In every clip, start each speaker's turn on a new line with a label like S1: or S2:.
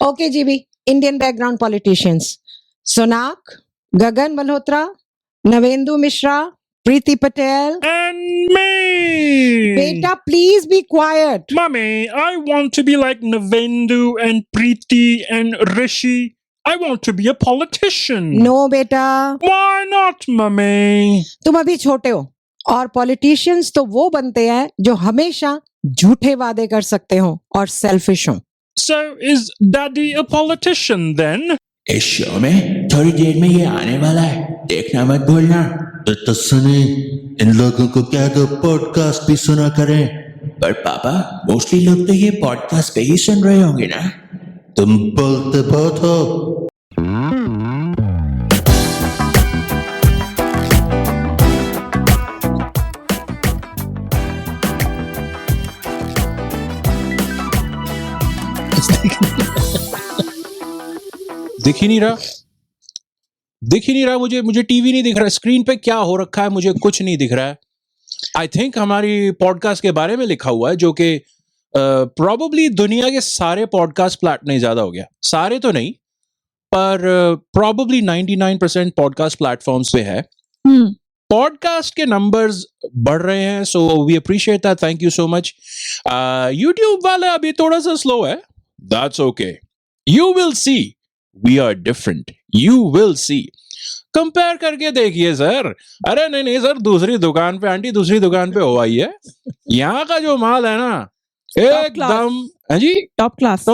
S1: Okay, GB, Indian background politicians. Sonak, Gagan Malhotra, Navendu Mishra, Preeti Patel.
S2: And me!
S1: Beta, please be quiet.
S2: Mummy, I want to be like Navendu and Preeti and Rishi. I want to be a politician.
S1: No, beta.
S2: Why not, Mummy?
S1: तुम अभी छोटे हो और politicians तो वो बनते हैं जो हमेशा झूठे वादे कर सकते हो और सेल्फिश हो.
S2: So is Daddy a politician then?
S3: इस शो में थोड़ी देर में ये आने वाला है, देखना मत भूलना. तो सुने, इन लोगों को क्या दो पॉडकास्ट भी सुना करें. पर पापा, मोस्टली लोग तो ये पॉडकास्ट पे ही सुन रहे होंगे ना. तुम बोलते बहुत हो.
S4: दिख ही नहीं रहा मुझे टीवी नहीं दिख रहा, स्क्रीन पे क्या हो रखा है मुझे कुछ नहीं दिख रहा है. आई थिंक हमारी पॉडकास्ट के बारे में लिखा हुआ है जो कि प्रोबेबली दुनिया के सारे पॉडकास्ट प्लेट नहीं, ज्यादा हो गया, सारे तो नहीं पर प्रोबेबली 99% पॉडकास्ट प्लेटफॉर्म्स पे है. पॉडकास्ट के नंबर्स बढ़ रहे हैं, so we appreciate that, thank you so much. YouTube वाले अभी थोड़ा सा स्लो है, that's okay, you will see we are different, you will see. Compare करके देखिए सर. अरे नहीं सर, दूसरी दुकान पे आंटी, दूसरी दुकान पे हो आई है, यहाँ का जो माल है ना एकदम है जी
S5: टॉप क्लास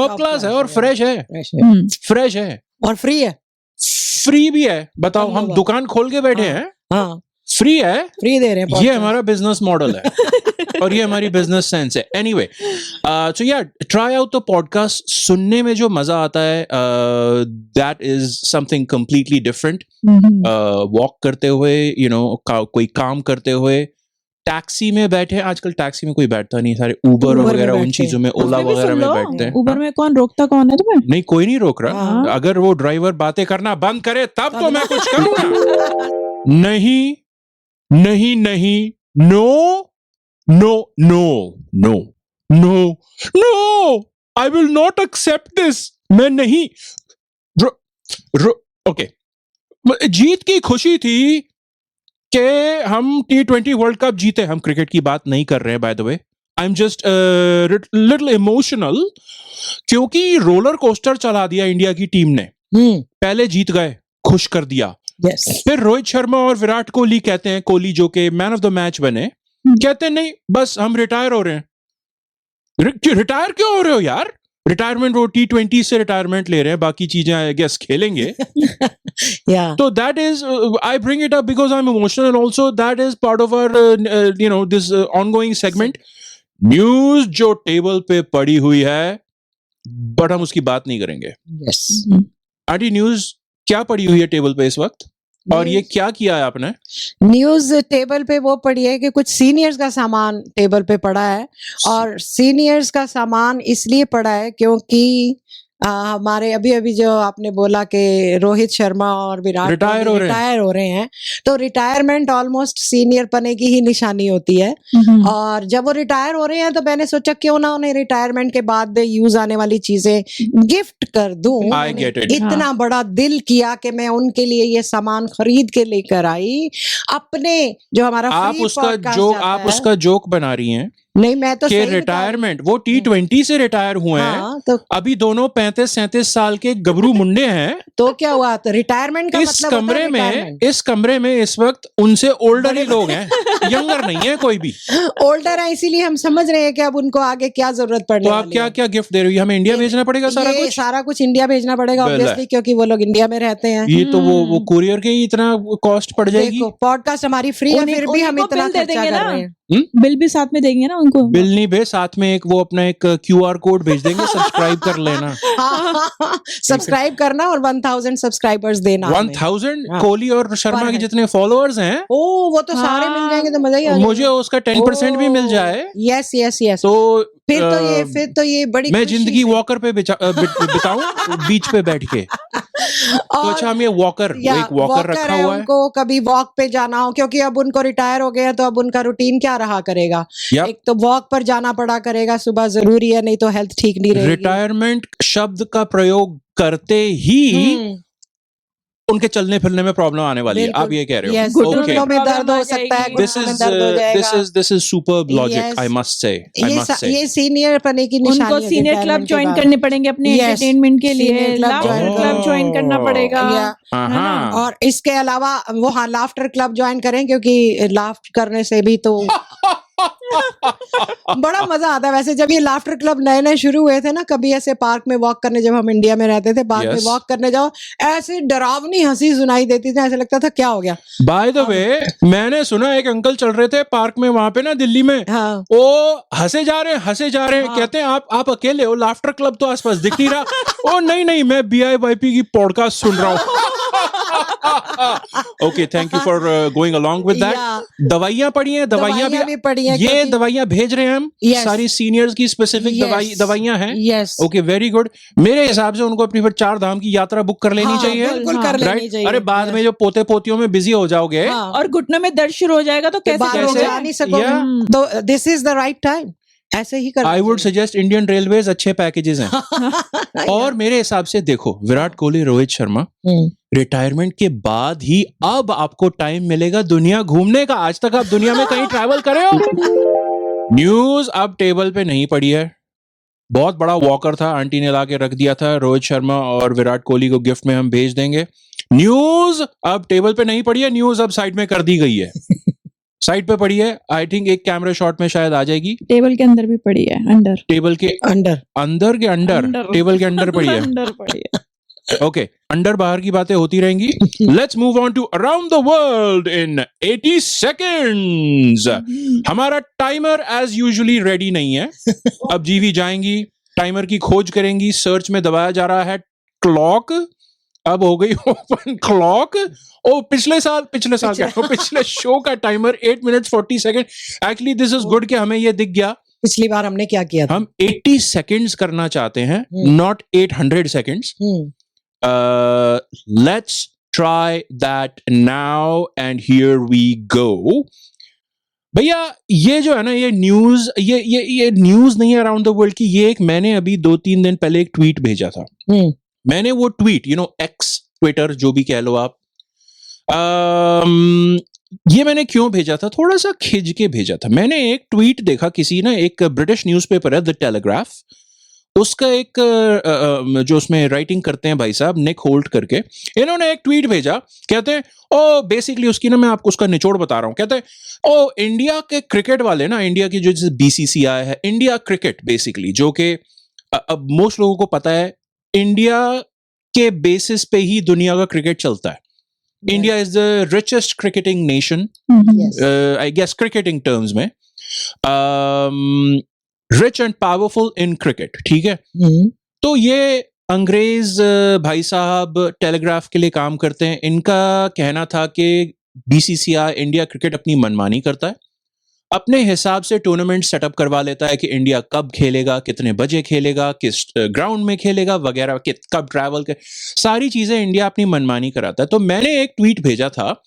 S4: है और फ्रेश है
S1: और फ्री है.
S4: फ्री भी है. बताओ, हम दुकान खोल के बैठे हैं,
S1: हाँ,
S4: फ्री है,
S1: फ्री दे रहे हैं.
S4: ये हमारा बिजनेस मॉडल है और ये हमारी बिजनेस सेंस है. एनीवे, सो या ट्राई आउट द पॉडकास्ट. सुनने में जो मजा आता है that is something completely different. Walk करते हुए, यू नो, कोई काम करते हुए, टैक्सी में बैठे. आजकल टैक्सी में कोई बैठता नहीं, सारे उबर वगैरह उन चीजों में, ओला वगैरह में बैठते हैं.
S5: उबर में कौन रोकता, कौन है तुम्हें?
S4: नहीं, कोई नहीं रोक रहा. अगर वो ड्राइवर बातें करना बंद करे तब तो मैं कुछ करूंगा. नहीं, no, I will not accept this. मैं नहीं. ओके, जीत की खुशी थी कि हम T20 वर्ल्ड कप जीते. हम क्रिकेट की बात नहीं कर रहे हैं, by the way. I am just little emotional क्योंकि रोलर कोस्टर चला दिया इंडिया की टीम ने. पहले जीत गए, खुश कर दिया.
S1: Yes.
S4: फिर रोहित शर्मा और विराट कोहली कहते हैं, कोहली जो के मैन ऑफ द मैच बने, कहते हैं नहीं बस हम रिटायर हो रहे हैं. रिटायर क्यों हो रहे हो यार? रिटायरमेंट, वो T20 से रिटायरमेंट ले रहे हैं, बाकी चीजें आई गेस खेलेंगे. तो that is, I bring it up because I am emotional and also that is part of our you know this ongoing segment. News जो टेबल पे पड़ी हुई है बट हम उसकी बात नहीं करेंगे.
S1: Yes.
S4: आंटी, न्यूज क्या पड़ी हुई है टेबल पे इस वक्त, और ये क्या किया है आपने?
S1: न्यूज टेबल पे वो पड़ी है कि कुछ सीनियर्स का सामान टेबल पे पड़ा है, और सीनियर्स का सामान इसलिए पड़ा है क्योंकि हमारे अभी जो आपने बोला कि रोहित शर्मा और विराट
S4: रिटायर
S1: हो रहे हैं, तो रिटायरमेंट ऑलमोस्ट सीनियर पने की ही निशानी होती है. और जब वो रिटायर हो रहे हैं तो मैंने सोचा क्यों ना उन्हें रिटायरमेंट के बाद यूज आने वाली चीजें गिफ्ट कर दूं. इतना बड़ा दिल किया कि मैं उनके लिए ये सामान खरीद के लेकर आई. अपने जो हमारा
S4: आप उसका जोक बना रही हैं.
S1: नहीं, मैं तो
S4: के रिटायरमेंट, वो T20 से रिटायर हुए हैं, तो अभी दोनों 35-37 साल के गबरू मुंडे हैं.
S1: तो क्या हुआ? तो रिटायरमेंट का
S4: इस कमरे में इस वक्त उनसे ओल्डर ही लोग हैं, यंगर नहीं है कोई भी.
S1: ओल्डर है, इसीलिए हम समझ रहे हैं कि अब उनको आगे क्या जरूरत पड़ने
S4: वाली है. तो आप क्या गेफ्ट दे रही हो? हमें इंडिया भेजना पड़ेगा
S1: सारा कुछ इंडिया भेजना पड़ेगा ऑब्वियसली, क्योंकि वो लोग इंडिया में रहते हैं.
S4: ये तो वो कुरियर के ही इतना कॉस्ट पड़ जाएगी.
S1: पॉडकास्ट हमारी फ्री है, फिर भी हम इतना खर्चा कर रहे हैं.
S5: बिल भी साथ में देंगे ना उनको.
S4: बिल नहीं भे, साथ में एक वो अपना एक QR कोड भेज देंगे, सब्सक्राइब कर लेना.
S1: सब्सक्राइब करना और 1000 सब्सक्राइबर्स देना.
S4: 1000 कोहली और शर्मा के जितने फॉलोअर्स हैं,
S1: वो तो सारे मिल जाएंगे तो मजा ही आ जाएगा.
S4: मुझे उसका 10% भी मिल जाए.
S1: यस.
S4: तो
S1: फिर तो ये बड़ी
S4: मैं जिंदगी वॉकर पे बिताऊं बीच पे बैठ के. तो अच्छा हम ये वॉकर,
S1: या
S4: एक वॉकर रखा
S1: है,
S4: हुआ है।
S1: उनको कभी वॉक पे जाना हो, क्योंकि अब उनको रिटायर हो गए हैं, तो अब उनका रूटीन क्या रहा करेगा।
S4: Yep.
S1: एक तो वॉक पर जाना पड़ा करेगा, सुबह जरूरी है, नहीं तो हेल्थ ठीक नहीं रहेगी।
S4: रिटायरमेंट शब्द का प्रयोग करते ही
S1: हम्म,
S4: उनके चलने फिरने में प्रॉब्लम आने वाली है, आप
S1: बिल्कुल।
S4: ये कह रहे हो।
S1: Yes,
S5: घुटनों
S4: Okay.
S1: घुटनों में
S5: problem
S1: दर्द
S5: आ
S1: हो सकता है,
S5: जाएगी।
S4: This
S1: घुटनों
S4: is
S1: में दर्द हो जाएगा।
S4: this is superb logic,
S1: Yes.
S4: I must say. I must say.
S1: ये सीनियर पने की निशानी
S5: उनको
S1: है
S5: सीनियर क्लब
S1: retirement के
S5: ज्वाइन
S1: बाद।
S5: करने पड़ेंगे अपने
S1: Yes,
S5: एंटरटेनमेंट के लिए,
S1: senior club
S5: laughter
S1: join
S5: club join करना पड़ेगा।
S1: या
S5: है ना?
S4: हाँ।
S1: और इसके अलावा वो हाँ लाफ्टर क्लब ज्वाइन करें, क्योंकि लाफ करने से भी तो बड़ा मजा आता है। वैसे जब ये लाफ्टर क्लब नए नए शुरू हुए थे ना, कभी ऐसे पार्क में वॉक करने, जब हम इंडिया में रहते थे, पार्क में
S4: Yes.
S1: वॉक करने जाओ, ऐसे डरावनी हंसी सुनाई देती थी, ऐसे लगता था क्या हो गया।
S4: बाय द वे, मैंने सुना एक अंकल चल रहे थे पार्क में वहां पे ना दिल्ली में,
S1: हाँ
S4: वो हंसे जा रहे हैं,
S1: हाँ।
S4: कहते हैं आप अकेले हो, लाफ्टर क्लब तो आसपास दिख नहीं रहा। ओ नहीं मैं BIYP की पॉडकास्ट सुन रहा हूँ। Okay, thank you for going along with that.
S1: या
S4: दवाइयां पड़ी हैं, दवाइयां
S1: भी पड़ी हैं,
S4: ये
S1: क्योंकि-
S4: दवाइयां भेज रहे हैं हम,
S1: Yes.
S4: सारी सीनियर्स की स्पेसिफिक
S1: Yes.
S4: दवाइयां हैं।
S1: Yes
S4: okay, very good. मेरे हिसाब से उनको अपनी फिर 4 धाम की यात्रा बुक कर लेनी
S1: हाँ,
S4: चाहिए,
S1: बिल्कुल
S5: हाँ,
S1: कर लेनी
S4: राइट?
S1: चाहिए।
S4: अरे बाद में जो पोते पोतियों में बिजी हो जाओगे,
S1: हाँ,
S5: और घुटनों में दर्द शुरू हो जाएगा तो कैसे
S1: बाहर
S5: करोगे?
S1: जा नहीं सकोगे,
S4: Yeah.
S1: तो this is the right time, ऐसे ही करना
S4: आई वुड
S1: चाहिए।
S4: सजेस्ट इंडियन रेलवेज अच्छे पैकेजेस हैं। और मेरे हिसाब से देखो, विराट कोहली, रोहित शर्मा
S1: हम्म,
S4: रिटायरमेंट के बाद ही अब आपको टाइम मिलेगा दुनिया घूमने का। आज तक आप दुनिया में कहीं ट्रैवल करे हो? न्यूज अब टेबल पे नहीं पड़ी है। बहुत बड़ा वॉकर था, आंटी ने ला के रख दिया था। रोहित शर्मा और विराट कोहली को गिफ्ट में हम भेज देंगे। न्यूज अब टेबल पे नहीं पड़ी है, न्यूज अब साइड में कर दी गई है। साइड पे पड़ी है, आई थिंक एक कैमरा शॉट में शायद आ जाएगी।
S5: टेबल के अंदर भी पड़ी है, अंडर
S4: टेबल के
S1: अंडर
S4: अंदर के अंडर, टेबल के अंडर पड़ी है।
S5: अंडर पड़ी है।
S4: ओके, अंडर बाहर की बातें होती रहेंगी। Let's move on to around the world in 80 seconds. हमारा टाइमर एज यूजुअली रेडी नहीं है। अब जीवी जाएंगी, टाइमर की खोज करेंगी, सर्च में दबाया जा रहा है क्लॉक। अब हो गई ओपन क्लॉक। ओ पिछले साल क्या पिछले शो का timer 8 minutes 40 second. Actually this is good कि हमें ये दिख गया।
S1: पिछली बार हमने क्या किया था।
S4: हम 80 सेकेंड्स करना चाहते हैं, not 800 seconds. Let's try that now and here we go. भैया ये जो है ना, ये न्यूज ये न्यूज नहीं है अराउंड द वर्ल्ड की। ये एक मैंने अभी 2-3 दिन पहले एक ट्वीट भेजा था। मैंने वो ट्वीट, एक्स, ट्विटर जो भी कह लो आप, ये मैंने क्यों भेजा था, थोड़ा सा खिंच के भेजा था। मैंने एक ट्वीट देखा, किसी ना, एक ब्रिटिश न्यूज़पेपर है द टेलीग्राफ, उसका एक जो उसमें राइटिंग करते हैं भाई साहब निक होल्ट करके, इन्होंने एक ट्वीट भेजा। कहते हैं ओ बेसिकली उसकी ना, मैं आपको उसका निचोड़ बता रहा हूं। कहते हैं ओ इंडिया के क्रिकेट वाले ना, इंडिया की जो जैसे BCCI है, इंडिया क्रिकेट बेसिकली, जो कि अब मोस्ट लोगों को पता है, इंडिया के बेसिस पे ही दुनिया का क्रिकेट चलता है। India is the richest cricketing nation, I guess cricketing terms में, rich and powerful in cricket, ठीक है। तो ये अंग्रेज भाई साहब टेलीग्राफ के लिए काम करते हैं। इनका कहना था कि BCCI इंडिया क्रिकेट अपनी मनमानी करता है, अपने हिसाब से टूर्नामेंट सेटअप करवा लेता है कि इंडिया कब खेलेगा, कितने बजे खेलेगा, किस ग्राउंड में खेलेगा वगैरह, कब ट्रैवल कर, सारी चीजें इंडिया अपनी मनमानी कराता है। तो मैंने एक ट्वीट भेजा था,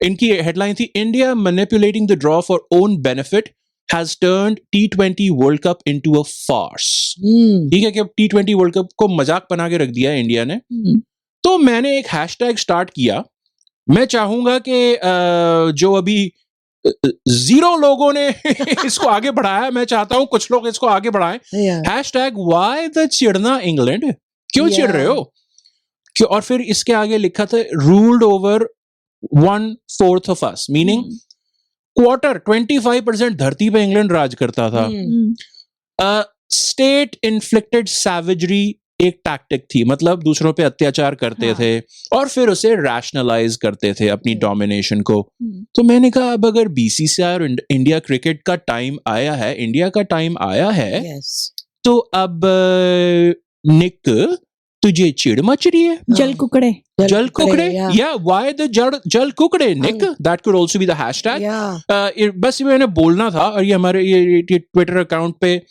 S4: इनकी हेडलाइन थी, India manipulating the draw for own benefit has turned T20 World Cup into a farce। ठीक है कि अब T20 वर्ल्ड कप को मजाक बना के रख दिया है इंडिया ने। तो मैंने एक हैशटैग स्टार्ट किया। मैं चाहूंगा कि जो अभी 0 लोगों ने इसको आगे बढ़ाया, मैं चाहता हूं कुछ लोग इसको आगे बढ़ाएं। हैशटैग व्हाई द चिड़ना इंग्लैंड, क्यों चिढ़ रहे हो, क्यों। और फिर इसके आगे लिखा था ruled over 1/4 of us, meaning quarter 25% धरती पे इंग्लैंड राज करता था। स्टेट इन्फ्लिक्टेड सैवेजरी एक टैक्टिक थी, मतलब दूसरों पे अत्याचार करते थे और फिर उसे रैशनलाइज करते थे अपनी डोमिनेशन को। तो मैंने कहा अब अगर BCCI और इंडिया क्रिकेट का टाइम आया है, इंडिया का टाइम आया है, तो अब निक तुझे चिड़ मच रही है,
S5: जल कुकड़े
S4: या व्हाई द जल कुकड़े निक, that could also be the hashtag. बस मैंने बोलना था। और ये हमारे ये ट्विटर अकाउंट पे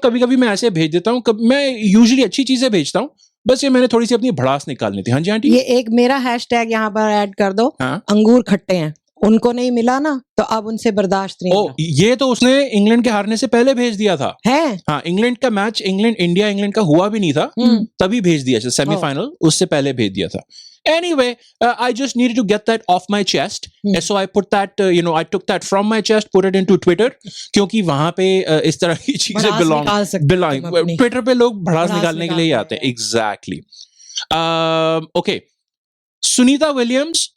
S4: कभी कभी मैं ऐसे भेज देता हूँ, मैं यूजुअली अच्छी चीजें भेजता हूँ, बस ये मैंने थोड़ी सी अपनी भड़ास निकालनी थी। हाँ जी आंटी।
S1: ये एक मेरा हैशटैग यहाँ पर ऐड कर दो,
S4: हाँ।
S1: अंगूर खट्टे हैं, उनको नहीं मिला ना तो अब उनसे बर्दाश्त नहीं
S4: ओ,
S1: होगा।
S4: ये तो उसने इंग्लैंड के हारने से पहले भेज दिया था।
S1: है
S4: हाँ, इंग्लैंड का मैच इंग्लैंड का हुआ भी नहीं था, तभी भेज दिया सेमीफाइनल, उससे पहले भेज दिया था। Anyway, I just needed to get that off my chest, so I put that, I took that from my chest, put it into Twitter, क्योंकि वहां पे इस तरह की चीजें
S1: भड़ास निकाल सकते हो तुम अपनी।
S4: ट्विटर पे लोग भड़ास
S1: भड़ास
S4: निकालने के लिए ही
S1: निकालते
S4: आते हैं। एग्जैक्टली। ओके, सुनीता विलियम्स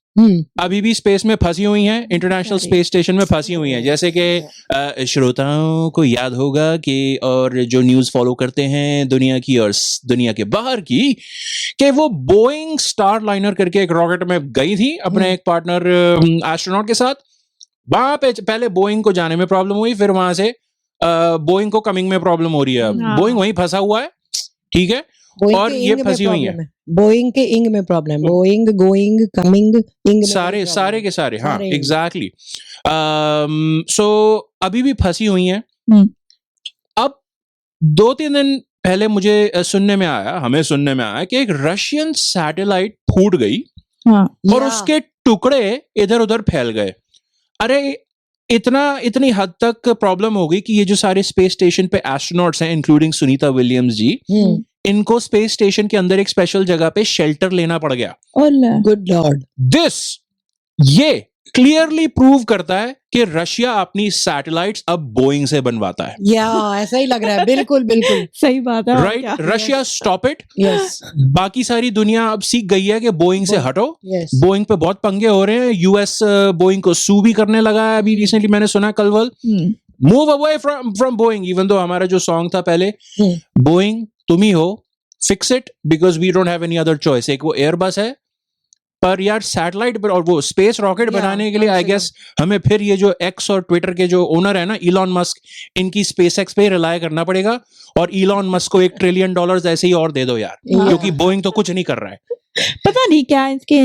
S4: अभी भी स्पेस में फंसी हुई हैं, इंटरनेशनल स्पेस स्टेशन में फंसी हुई हैं। जैसे कि श्रोताओं को याद होगा कि, और जो न्यूज़ फॉलो करते हैं दुनिया की और दुनिया के बाहर की, कि वो बोइंग स्टार लाइनर करके एक रॉकेट में गई थी अपने एक पार्टनर एस्ट्रोनॉट के साथ। वहां पे पहले बोइंग को जाने में प्रॉब्लम हुई, फिर वहां से बोइंग को कमिंग में प्रॉब्लम हो रही है। बोइंग वहीं फंसा हुआ है, ठीक है, और ये फंसी हुई है।
S1: बोइंग के इंग में प्रॉब्लम, बोइंग, गोइंग, कमिंग, इंग में
S4: सारे के सारे, हाँ एग्जैक्टली। सो अभी भी फंसी हुई हैं। अब 2-3 दिन पहले हमें सुनने में आया कि एक रशियन सैटेलाइट फूट गई और उसके टुकड़े इधर उधर फैल गए। अरे इतनी हद तक प्रॉब्लम हो गई कि ये जो सारे स्पेस स्टेशन पे एस्ट्रोनॉट्स हैं, इंक्लूडिंग सुनीता विलियम्स जी, इनको स्पेस स्टेशन के अंदर एक स्पेशल जगह पे शेल्टर लेना पड़ गया।
S1: Good Lord.
S4: ये क्लियरली प्रूव करता है कि रशिया अपनी सैटेलाइट्स अब बोइंग से बनवाता है।
S1: या ऐसा ही लग रहा है, बिल्कुल बिल्कुल
S5: सही बात है।
S4: Right, Russia stop it.
S1: Yes,
S4: बाकी सारी दुनिया अब सीख गई है कि बोइंग से हटो।
S1: यस,
S4: बोइंग पे बहुत पंगे हो रहे हैं। यूएस बोइंग को सू भी करने लगा है अभी रिसेंटली, मैंने सुना कल। Move away from Boeing, even though हमारा जो सॉन्ग था पहले, बोइंग तुम ही हो, fix it because we don't have any other choice. एक वो एयरबस है, पर यार सैटेलाइट पर और वो स्पेस रॉकेट बनाने के लिए आई गेस हमें फिर ये जो एक्स और ट्विटर के जो ओनर है ना, इलॉन मस्क, इनकी स्पेस एक्स पे रिलाय करना पड़ेगा। और इलॉन मस्क को $1 ट्रिलियन ऐसे ही और दे दो यार, क्योंकि बोइंग तो कुछ नहीं कर रहा है।
S5: पता नहीं क्या इसके,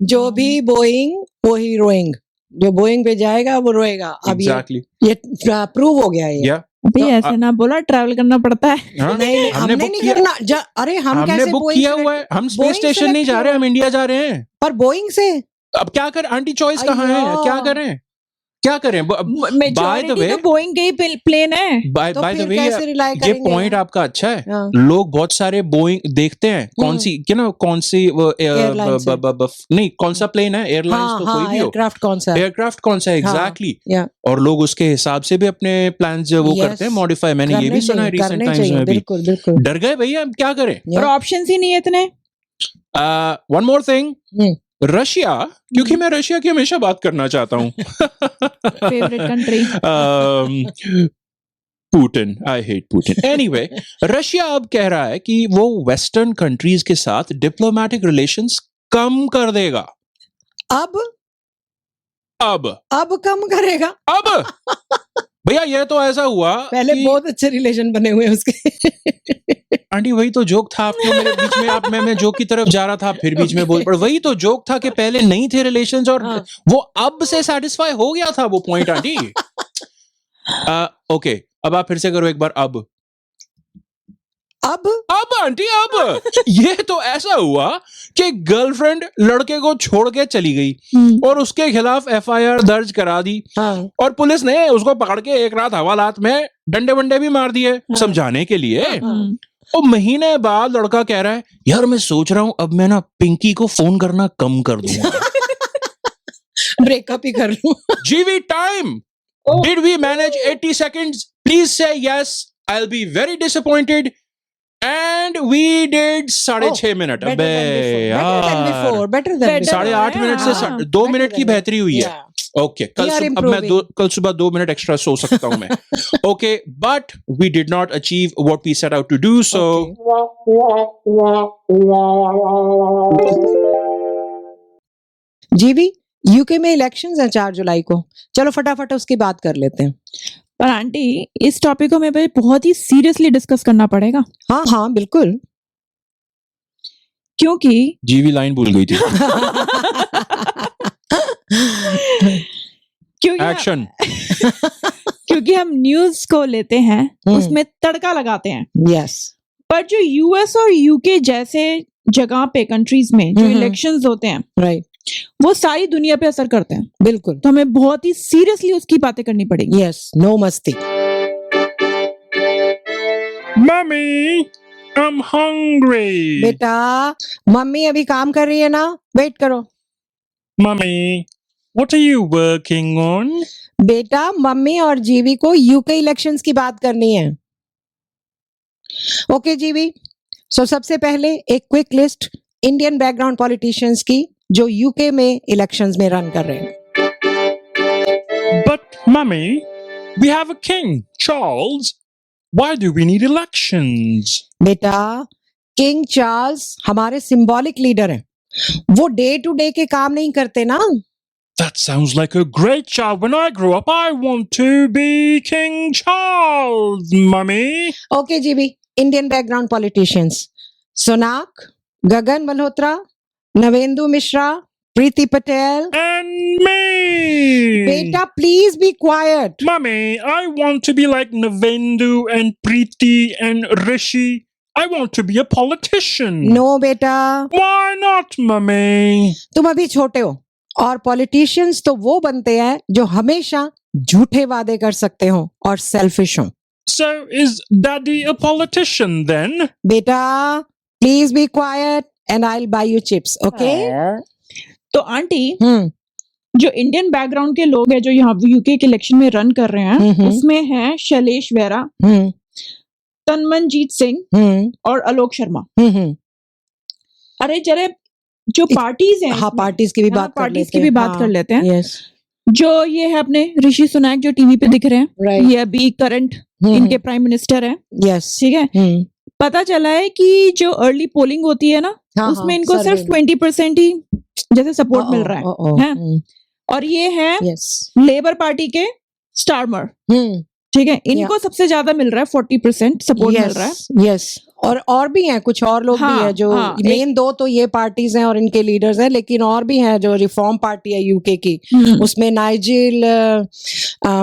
S1: जो भी बोइंग वो ही रोइंग, जो बोइंग पे जाएगा वो रोएगा। अब ये प्रूव हो गया ये।
S5: अभी ऐसे ना बोला, ट्रैवल करना पड़ता है।
S1: नहीं, हमने नहीं करना। अरे हम कैसे
S4: बुक किया हुआ है, हम स्पेस स्टेशन नहीं जा रहे, हम इंडिया जा रहे हैं।
S1: पर बोइंग से
S4: अब क्या कर, आंटी चॉइस कहाँ है, क्या करें?
S5: मेजॉरिटी तो बोइंग के ही प्लेन है।
S4: बाय द वे, ये पॉइंट आपका अच्छा है। लोग बहुत सारे बोइंग देखते हैं, कौन सी नहीं, कौन सा प्लेन है, एयरलाइंस तो कोई भी हो, एयरक्राफ्ट कौन सा है एग्जैक्टली, और लोग उसके हिसाब से भी अपने प्लान्स वो करते हैं, मॉडिफाई। मैंने ये भी सुना है रिसेंट टाइम्स में भी। डर गए भैया, अब क्या करें,
S5: और ऑप्शंस ही नहीं है इतने।
S4: वन मोर थिंग, रशिया, क्योंकि मैं रशिया की हमेशा बात करना चाहता हूँ।
S5: Favourite country.
S4: Putin, I hate Putin. Anyway, Russia अब कह रहा है कि वो वेस्टर्न कंट्रीज के साथ डिप्लोमेटिक रिलेशंस कम कर देगा।
S1: अब कम करेगा।
S4: अब भैया ये तो ऐसा हुआ,
S1: पहले बहुत अच्छे रिलेशन बने हुए उसके।
S4: आंटी वही तो जोक था आपको मेरे बीच में, आप मैं जोक की तरफ जा रहा था, फिर बीच में बोल पड़। वही तो जोक था कि पहले नहीं थे रिलेशंस और वो अब से सैटिस्फाई हो गया था वो पॉइंट आंटी। ओके, अब आप फिर से करो एक बार। अब आंटी, अब ये तो ऐसा हुआ कि गर्लफ्रेंड लड़के को छोड़ के चली गई और उसके खिलाफ FIR दर्ज करा दी, और पुलिस ने उसको पकड़ के एक रात हवालात में डंडे वंडे भी मार दिए समझाने के लिए। और महीने बाद लड़का कह रहा है, यार मैं सोच रहा हूं अब मैं ना पिंकी को फोन करना कम कर दूंगा।
S1: ब्रेकअप ही कर लूं।
S4: GV time, did we manage 80 seconds? Please say yes, I will be very disappointed. And we did 6.5 minute. अबे यार, 8.5 मिनट से 2 मिनट की बेहतरी हुई है। ओके, कल सुबह 2 मिनट एक्स्ट्रा सो सकता हूं मैं। Okay, but we did not achieve what we set out to do, so
S1: GV, UK में इलेक्शंस हैं 4 जुलाई को, चलो फटाफट उसकी बात कर लेते हैं।
S5: पर आंटी, इस टॉपिक को हमें बहुत ही सीरियसली डिस्कस करना पड़ेगा।
S1: हाँ बिल्कुल,
S5: क्योंकि
S4: जीवी लाइन भूल गई थी। एक्शन।
S5: क्योंकि हम न्यूज को लेते हैं, उसमें तड़का लगाते हैं।
S1: यस,
S5: पर जो यूएस और यूके जैसे जगह पे कंट्रीज में जो इलेक्शंस होते हैं
S1: राइट,
S5: वो सारी दुनिया पे असर करते हैं,
S1: बिल्कुल,
S5: तो हमें बहुत ही सीरियसली उसकी बातें करनी पड़ेगी।
S1: यस, नो मस्ती।
S2: Mummy, I'm hungry.
S1: बेटा, मम्मी अभी काम कर रही है ना, वेट करो।
S2: Mummy, what are you working on?
S1: बेटा, मम्मी और जीवी को यूके इलेक्शंस की बात करनी है। ओके जीवी, सो सबसे पहले एक quick list Indian background politicians की जो यूके में इलेक्शंस में रन कर रहे हैं।
S2: But, Mummy, we have a king, Charles. Why do we need elections?
S1: बेटा, किंग चार्ल्स हमारे सिंबॉलिक लीडर हैं, वो डे टू डे के काम नहीं करते ना।
S2: That sounds like a great job. When I grow up, I want to be King Charles, Mummy.
S1: Okay जीवी, इंडियन बैकग्राउंड पॉलिटिशियंस सोनाक, गगन मल्होत्रा, नवेंदु मिश्रा, प्रीति पटेल।
S2: And me.
S1: बेटा please be quite.
S2: Mummy, I want to be like Navendu and Preeti and Rishi. I want to be a politician.
S1: No बेटा,
S2: Why not, Mummy?
S1: तुम अभी छोटे हो और politicians तो वो बनते हैं जो हमेशा झूठे वादे कर सकते हो और सेल्फिश हो।
S2: So is Daddy a politician then?
S1: बेटा please be quiet and I will buy you chips, okay?
S5: तो आंटी,
S1: हम्म
S5: जो इंडियन बैकग्राउंड के लोग हैं जो यहाँ यूके के इलेक्शन में रन कर रहे हैं, उसमें है शैलेश वेरा,
S1: हम्म
S5: तन्मनजीत सिंह
S1: हम्म
S5: और आलोक शर्मा।
S1: हम्म
S5: अरे जरा जो पार्टीज हैं,
S1: हाँ, पार्टीज की भी बात कर
S5: पार्टीज
S1: लेते
S5: की
S1: हैं।
S5: भी बात कर लेते हैं।
S1: यस,
S5: जो ये है अपने ऋषि सुनाक जो टीवी पे दिख रहे हैं,
S1: राइट,
S5: ये अभी करंट इनके प्राइम मिनिस्टर हैं,
S1: यस,
S5: ठीक है। पता चला है कि जो अर्ली पोलिंग होती है ना,
S1: हाँ,
S5: उसमें
S1: हाँ,
S5: इनको सिर्फ
S1: survey।
S5: 20% ही जैसे सपोर्ट मिल रहा है, और ये है
S1: यस,
S5: लेबर पार्टी के स्टारमर, ठीक है, इनको सबसे ज्यादा मिल रहा है, 40% सपोर्ट मिल रहा है।
S1: यस, और भी हैं, कुछ और लोग भी
S5: हाँ,
S1: हैं जो
S5: हाँ,
S1: मेन दो तो ये पार्टीज हैं और इनके लीडर्स हैं, लेकिन और भी हैं जो रिफॉर्म पार्टी है यूके की, उसमें नाइजिल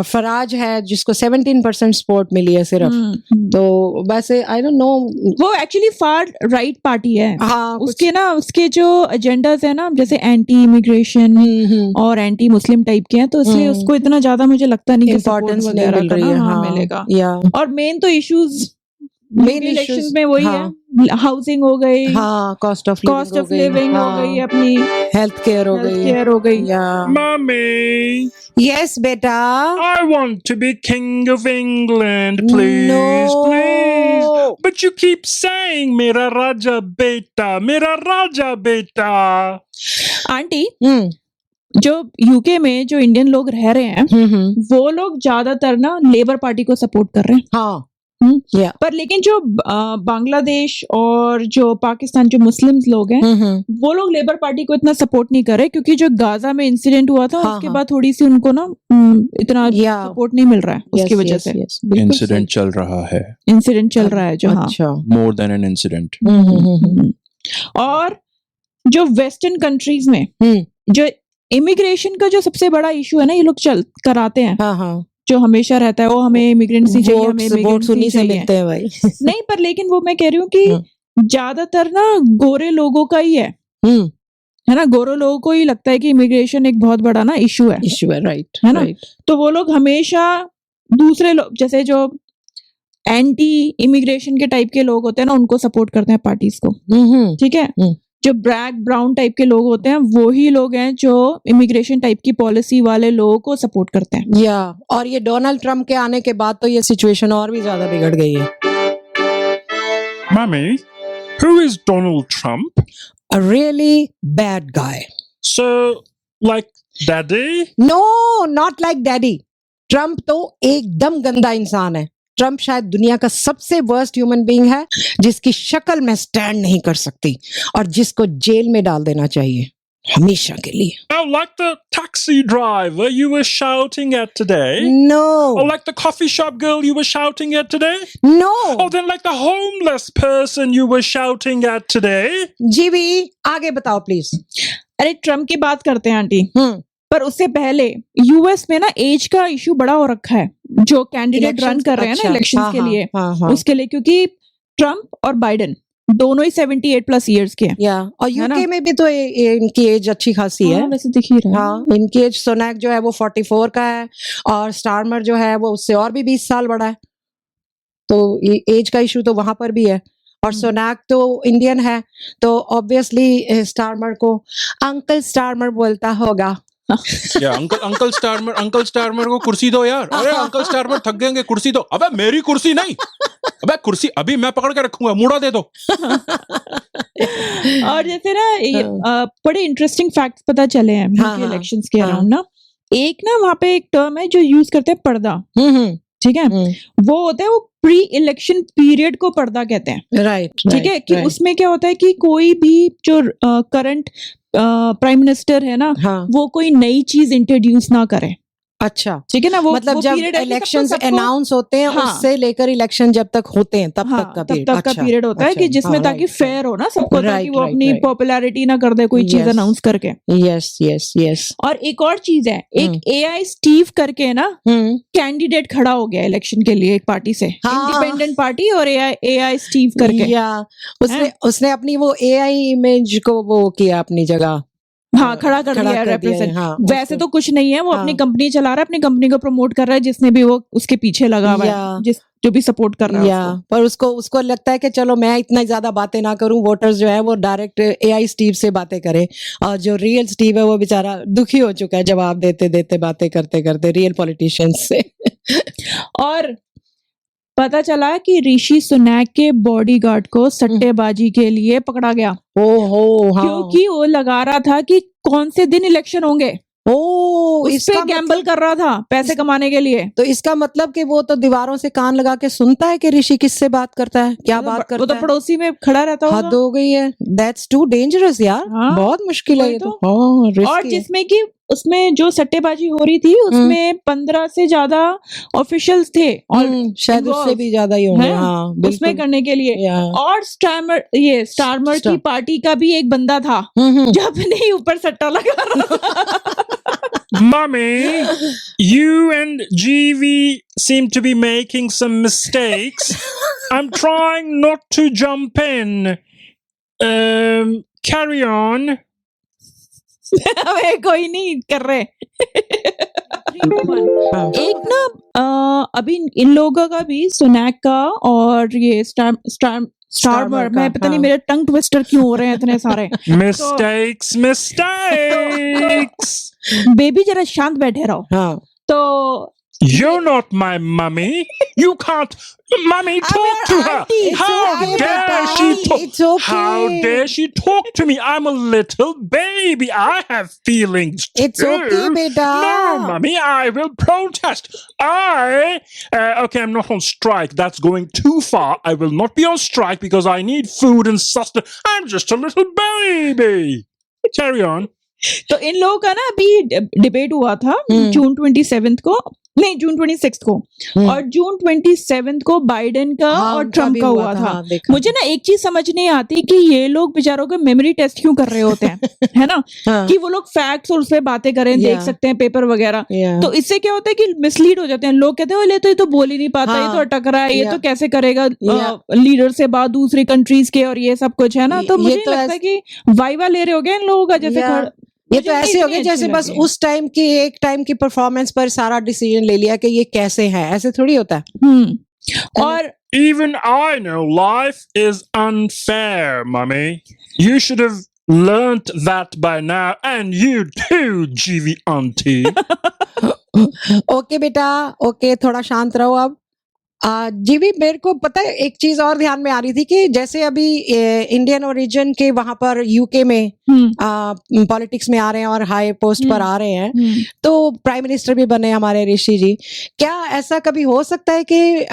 S1: फराज है जिसको 17% सपोर्ट मिली है सिर्फ। तो वैसे आई डोंट नो,
S5: वो एक्चुअली फार राइट पार्टी है।
S1: हाँ,
S5: उसके ना उसके जो एजेंडाज है ना, जैसे एंटी इमिग्रेशन और एंटी मुस्लिम टाइप के हैं, तो इसलिए उसको इतना ज्यादा मुझे लगता नहीं कि
S1: इम्पोर्टेंस
S5: सपोर्ट
S1: नहीं
S5: वगैरह
S1: मिल
S5: का
S1: रही
S5: ना
S1: है।
S5: हाँ
S1: हाँ,
S5: मिलेगा।
S1: या
S5: और मेन तो इश्यूज
S1: Main
S5: इलेक्शंस
S1: issues,
S5: में वही
S1: हाँ,
S5: है, हाउसिंग हो गई,
S1: हाँ, कॉस्ट ऑफ
S5: लिविंग हो गई, अपनी
S1: हेल्थ केयर हो गई,
S5: केयर हो गई।
S1: या
S2: Mummy,
S1: यस बेटा,
S2: I want to be King of England, please,
S1: No.
S2: please. But you keep saying, Mera Raja Beta, Mera Raja Beta.
S5: Aunty, जो यूके में जो इंडियन लोग रह रहे हैं, वो लोग ज्यादातर ना लेबर पार्टी को सपोर्ट कर रहे हैं।
S1: हाँ, या
S5: पर लेकिन जो बांग्लादेश और जो पाकिस्तान जो मुस्लिम्स लोग हैं, वो लोग लेबर पार्टी को इतना सपोर्ट नहीं कर रहे, क्योंकि जो गाजा में इंसिडेंट हुआ था,
S1: हाँ,
S5: उसके
S1: हाँ।
S5: बाद थोड़ी सी उनको ना इतना
S1: या
S5: सपोर्ट नहीं मिल रहा है उसकी वजह से।
S4: इंसिडेंट चल रहा है,
S5: इंसिडेंट चल रहा है जो, हाँ।
S1: अच्छा,
S4: मोर देन एन इंसिडेंट।
S5: और जो वेस्टर्न कंट्रीज में जो इमिग्रेशन का जो सबसे बड़ा इशू है ना, ये लोग चल कराते हैं,
S1: हाँ, हाँ,
S5: जो हमेशा रहता है, वो हमें इमिग्रेंट्स नहीं चाहिए, हमें
S1: वोट
S5: immigrants
S1: उन्हीं
S5: नहीं
S1: से
S5: चाहिए।
S1: मिलते हैं भाई।
S5: नहीं, पर लेकिन वो मैं कह रही हूँ कि ज्यादातर ना गोरे लोगों का ही है ना, गोरे लोगों को ही लगता है कि इमिग्रेशन एक बहुत बड़ा ना इशू है,
S1: राइट,
S5: है ना। तो वो लोग हमेशा दूसरे लोग, जैसे जो एंटी इमिग्रेशन के टाइप के लोग होते हैं ना, उनको सपोर्ट करते हैं पार्टीज को, ठीक है। जो ब्लैक ब्राउन टाइप के लोग होते हैं, वो ही लोग हैं जो इमिग्रेशन टाइप की पॉलिसी वाले लोगों को सपोर्ट करते हैं।
S1: या और ये डोनाल्ड ट्रम्प के आने के बाद तो ये सिचुएशन और भी ज्यादा बिगड़ गई है।
S2: Mummy, who is Donald Trump?
S1: A really bad guy.
S2: So, like Daddy?
S1: No, not like daddy. Trump तो एकदम गंदा इंसान है। ट्रम्प शायद दुनिया का सबसे वर्स्ट ह्यूमन बीइंग है, जिसकी शक्ल मैं स्टैंड नहीं कर सकती और जिसको जेल में डाल देना चाहिए हमेशा के लिए।
S2: Oh, like the taxi driver you were shouting at today?
S1: No.
S2: Or like the coffee shop girl you were shouting at today?
S1: No.
S2: Or then like the homeless person you were shouting at today?
S1: जीवी आगे बताओ please.
S5: अरे Trump की बात करते हैं aunty, पर उससे पहले यूएस में ना एज का इशू बड़ा हो रखा है, जो कैंडिडेट रन कर रहे हैं ना इलेक्शंस के लिए, उसके लिए, क्योंकि ट्रम्प और बाइडेन दोनों ही 78+ ईयर्स के हैं।
S1: या और
S5: है ना?
S1: यूके में भी तो इनकी एज अच्छी खासी है।
S5: हाँ, वैसे दिख ही रहा है।
S1: हाँ, इनकी एज सोनाक जो है वो 44 का है और स्टारमर जो है वो उससे और भी 20 साल बड़ा है। तो ये एज का इशू तो वहां पर भी है। और सोनाक तो इंडियन है, तो ऑब्वियसली स्टारमर को अंकल स्टारमर बोलता होगा।
S4: या अंकल स्टारमर को कुर्सी दो यार। अरे अंकल स्टारमर थक गएंगे, कुर्सी दो। अबे मेरी कुर्सी नहीं, अबे कुर्सी अभी मैं पकड़ के रखूंगा, मुड़ा दे दो।
S5: और जैसे ना ये बड़े इंटरेस्टिंग फैक्ट्स पता चले हैं
S1: हाँ,
S5: यूके
S1: हाँ,
S5: इलेक्शंस के
S1: हाँ।
S5: अराउंड ना। एक ना वहाँ पे एक टर्म है जो यूज करते हैं पर्दा, ठीक है? वो होता है वो प्री इलेक्शन पीरियड को पर्दा कहते हैं,
S1: राइट,
S5: ठीक है? कि उसमें क्या होता है कि कोई भी जो करंट प्राइम मिनिस्टर है ना,
S1: हाँ,
S5: वो कोई नई चीज इंट्रोड्यूस ना करे,
S1: अच्छा।
S5: ठीक है ना? वो
S1: मतलब
S5: वो
S1: जब
S5: period है कि
S1: इलेक्शंस
S5: सबको-
S1: अनाउंस होते हैं
S5: हाँ।
S1: उससे लेकर इलेक्शन जब तक होते हैं तब
S5: हाँ,
S1: तक का
S5: तब
S1: पीरियड।
S5: तक का
S1: अच्छा,
S5: पीरियड होता है
S1: अच्छा,
S5: कि जिसमें
S1: हाँ,
S5: ताकि
S1: right,
S5: फेयर हो ना सबको, ताकि
S1: Right,
S5: वो
S1: right,
S5: अपनी
S1: right.
S5: पॉपुलैरिटी ना कर दे कोई चीज
S1: Yes.
S5: अनाउंस करके।
S1: Yes yes yes.
S5: और एक और चीज है, एक AI स्टीव करके ना कैंडिडेट खड़ा हो गया इलेक्शन के लिए एक पार्टी से,
S1: हाँ।
S5: इंडिपेंडेंट पार्टी और AI स्टीव करके।
S1: या उसने अपनी वो AI इमेज को वो किया अपनी जगह,
S5: हाँ, खड़ा कर दिया रिप्रेजेंट।
S1: हाँ,
S5: वैसे तो कुछ नहीं है, वो अपनी
S1: हाँ।
S5: कंपनी चला रहा है, अपनी कंपनी को प्रमोट कर रहा है, जिसने भी वो उसके पीछे लगा हुआ है,
S1: या।
S5: जो भी सपोर्ट कर रहा है
S1: या
S5: उसको।
S1: पर उसको लगता है कि चलो मैं इतना ज्यादा बातें ना करूं, वोटर्स जो है वो डायरेक्ट AI स्टीव से बातें करें। और जो रियल स्टीव है वो बेचारा दुखी हो चुका है जवाब देते देते, बातें करते करते रियल पॉलिटिशियंस से।
S5: और पता चला कि ऋषि सुनैक के बॉडीगार्ड को सट्टेबाजी के लिए पकड़ा गया,
S1: ओहो, हाँ।
S5: क्योंकि वो लगा रहा था कि कौन से दिन इलेक्शन होंगे, उस पे गैम्बल कर रहा था पैसे कमाने के लिए।
S1: तो इसका मतलब कि वो तो दीवारों से कान लगा के सुनता है कि ऋषि किससे बात करता है, क्या बात
S5: वो
S1: करता
S5: तो
S1: है।
S5: पड़ोसी में खड़ा रहता
S1: हद
S5: होगा।
S1: हो गई है। दैट्स टू डेंजरस यार।
S5: हाँ,
S1: बहुत मुश्किल है
S5: वही
S1: ये तो।
S5: तो।
S1: हाँ, risky
S5: और
S1: है।
S5: जिसमें कि उसमें जो सट्टेबाजी हो रही थी उसमें 15 से ज्यादा ऑफिशियल्स थे और
S1: शायद उससे
S5: involved
S1: भी ज्यादा ही होंगे।
S5: हैं,
S1: हाँ,
S5: उसमें
S1: बिल्कुल।
S5: करने के लिए।
S1: या।
S5: और स्टारमर की पार्टी का भी एक बंदा था जो अपने ही ऊपर सट्टा लगा रहा था।
S2: Mummy, you and GV seem to be making some mistakes. I'm trying not to jump in. Carry on.
S5: हमें कोई नहीं कर रहे।
S1: हाँ।
S5: एक ना अभी इन लोगों का भी सुनैक का और ये स्टारमर,
S1: का,
S5: मैं पता नहीं
S1: हाँ।
S5: मेरे टंग ट्विस्टर क्यों हो रहे हैं इतने सारे।
S2: Mistakes.
S5: बेबी जरा शांत बैठे रहो।
S1: हाँ।
S5: तो
S2: You're not my mummy. You can't. Mummy, talk to her.
S5: auntie. It's
S2: How
S5: okay,
S2: dare
S1: beta.
S2: she talk?
S1: It's okay.
S2: How dare she talk to me? I'm a little baby. I have feelings too.
S1: It's okay, beta.
S2: No, mummy, I will protest. Okay, I'm not on strike. That's going too far. I will not be on strike because I need food and sustenance. I'm just a little baby. Carry on.
S5: तो इन लोगों का ना अभी debate हुआ था जून 27 को, नहीं जून 26 को, और जून 27 को बाइडेन का
S1: हाँ,
S5: और ट्रम्प का हुआ था।
S1: हाँ, देखा।
S5: मुझे ना एक चीज समझ नहीं आती कि ये लोग बेचारों को मेमोरी टेस्ट क्यों कर रहे होते हैं, है ना?
S1: हाँ।
S5: कि वो लोग फैक्ट्स और उसपे बातें करें, देख सकते हैं पेपर वगैरह।
S1: या।
S5: तो इससे क्या होता है कि मिसलीड हो जाते हैं लोग, कहते हैं तो ये तो बोल ही नहीं पाता, ये तो अटक रहा है, ये तो कैसे करेगा लीडर से बात दूसरी कंट्रीज के, और ये सब कुछ है ना। तो मुझे लगता है कि वाइवा ले रहे हो गए इन लोगों का, जैसे
S1: ये तो ऐसे हो गया जैसे बस उस टाइम की एक टाइम की परफॉर्मेंस पर सारा डिसीजन ले लिया कि ये कैसे है, ऐसे थोड़ी होता है।
S5: और
S2: Even I know life is unfair, mummy. You should have learnt that by now, and you too, GV auntie.
S1: Okay बेटा, ओके, थोड़ा शांत रहो अब। जी भी मेरे को पता है एक चीज और ध्यान में आ रही थी कि जैसे अभी इंडियन ओरिजिन के वहां पर यूके में पॉलिटिक्स में आ रहे हैं और हाई पोस्ट पर आ रहे हैं, तो प्राइम मिनिस्टर भी बने हमारे ऋषि जी। क्या ऐसा कभी हो सकता है कि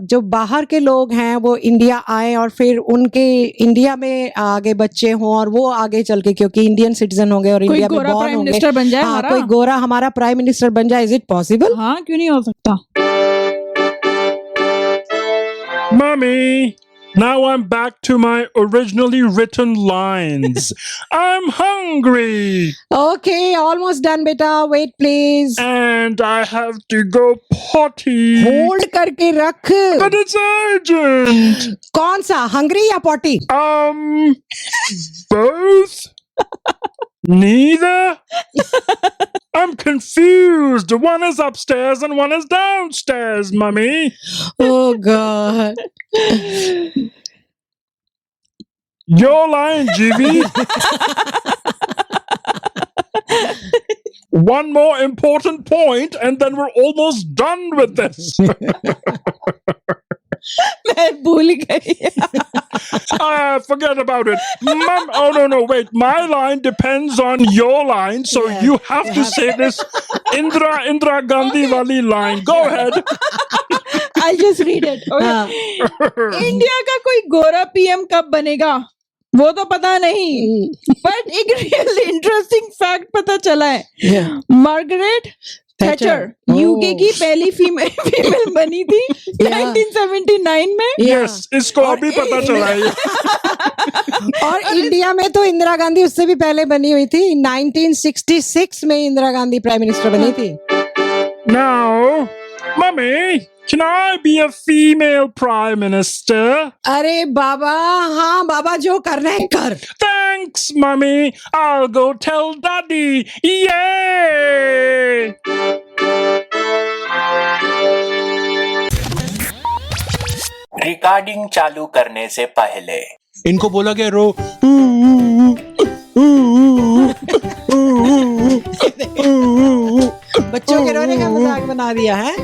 S1: जो बाहर के लोग हैं वो इंडिया आए और फिर उनके इंडिया में आगे बच्चे हों और वो आगे चल के क्योंकि इंडियन सिटीजन होंगे और इंडिया में बॉर्न होंगे,
S5: बन जाए,
S1: हाँ, कोई गोरा हमारा प्राइम मिनिस्टर बन जाए? Is it possible?
S5: हाँ, क्यों नहीं हो सकता?
S2: Mummy, Now I'm back to my originally written lines. I'm hungry
S1: Okay, almost done, beta. Wait, please.
S2: and I have to go potty.
S1: Hold करके रख.
S2: But it's urgent.
S1: कौन सा? Hungry या potty?
S2: Both? Neither? I'm confused. One is upstairs and one is downstairs, Mummy.
S1: Oh God.
S2: Your line, Jimmy. One more important point, and then we're almost done with this.
S5: मैं भूल गई.
S2: Forget about it. Mum, oh no, wait. My line depends on your line, so
S1: Yeah.
S2: you have to say this Indira Gandhi wali line. Go ahead.
S5: I'll just read it. Okay.
S1: हाँ.
S5: India का कोई गोरा PM कब बनेगा वो तो पता नहीं, बट एक रियल इंटरेस्टिंग फैक्ट पता चला है.
S1: Yeah.
S5: Margaret Thatcher
S1: Thatcher.
S5: UK की पहली फीमेल बनी थी
S1: Yeah.
S5: 1979 में.
S2: Yes, इसको अभी पता चला है.
S1: और इंडिया में तो इंदिरा गांधी उससे भी पहले बनी हुई थी. 1966 में इंदिरा गांधी प्राइम मिनिस्टर बनी थी.
S2: Now, Mummy, can I be a female prime minister?
S1: अरे बाबा, हाँ बाबा, जो करना है कर.
S2: Thanks, Mummy. I'll go tell Daddy. Yay!
S3: Recording चालू करने से पहले
S4: इनको बोला गया रो.
S1: बच्चों के रोने का मजाक बना दिया है.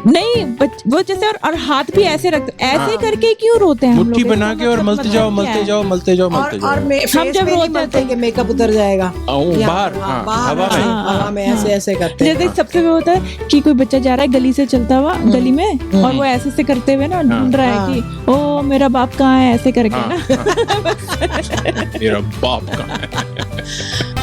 S5: नहीं वो जैसे और हाथ भी ऐसे रखते, ऐसे करके क्यों रोते हैं हम
S4: मुट्ठी
S5: लोग?
S4: बना के और मलते जाओ मलते जाओ मलते जाओ मलते
S1: और
S4: जाओ.
S1: फेस
S5: हम जब
S1: पे नहीं
S5: रोते
S1: मलते
S5: थे-
S1: कि मेकअप उतर जाएगा. यहाँ,
S4: बाहर,
S1: हाँ,
S4: हाँ,
S1: बाहर,
S4: हवा में.
S1: हवा में ऐसे ऐसे करते
S5: जैसे
S1: हैं.
S5: सबसे वो होता है कि कोई बच्चा जा रहा है गली से चलता हुआ गली में और वो ऐसे से करते हुए ना ढूंढ रहा है कि ओ मेरा बाप कहाँ है, ऐसे करके ना.
S4: मेरा बाप का